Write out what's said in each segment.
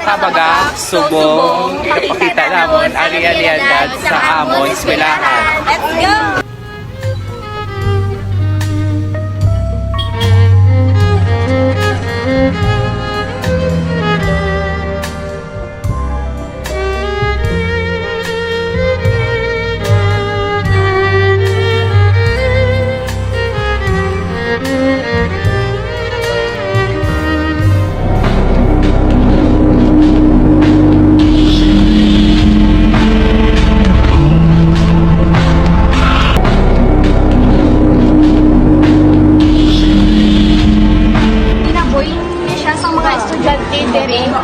Katabaga, subong, ipakita namon ang realidad sa amon eskwelahan. Let's go!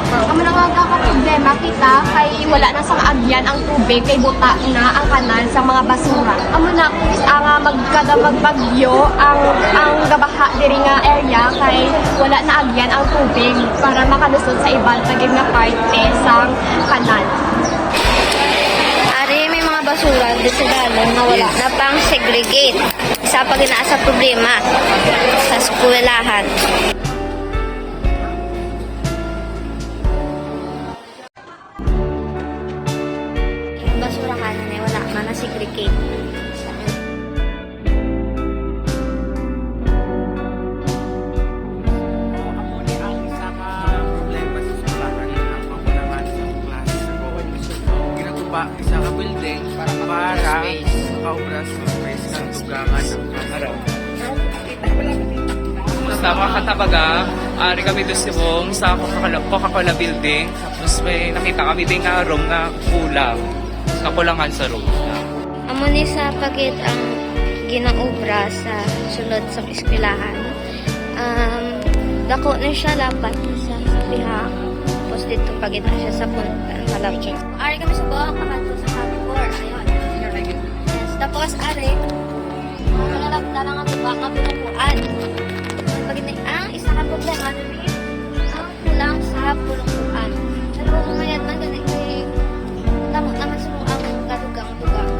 Amo na nga problema kita kay wala na sa agyan ang tubig kay buta na ang kanal sa mga basura. Amo na ang magkada magbagyo ang gabaha diri nga area kay wala na agyan ang tubig para makalusot sa ibang tagig nga parte sa kanal. Ari may mga basura dito sa dalong na wala na pang segregate. Isa pa ginaasa problema sa eskwelahan. Basura ka na wala man na segregate. Isa ka building para makaubras ng space ng tugangan ng araw. Sa mga Katabaga, ari kami doon sibong sa Coca-Cola building. Tapos may nakita kami din nga room na kulang. Kakulangan sa room. Amo ni sa pagit ang ginaobra sa sulod sa eskwelahan. Dako na siya lapat sa bihang. Tapos dito pagit na siya sa punta. Ari kami sa bawang kakanto sa hardcore. Ayun. Yes. Tapos ari, malalap na lang ang bubak ang pinupuan. Pagit na isa ka problema rin ang kulang sa pulungkuan. Pero umayad man ganit kay lamot naman sa ang gadugang-dugang.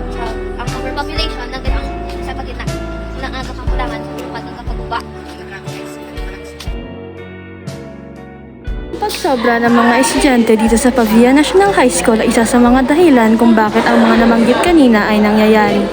Ang overpopulation na ang sa pagit na ang kakulangan sa pulungkuan ng kapaguba. Pagsobra ng mga estudyante dito sa Pavia National High School ay isa sa mga dahilan kung bakit ang mga nabanggit kanina ay nangyayari.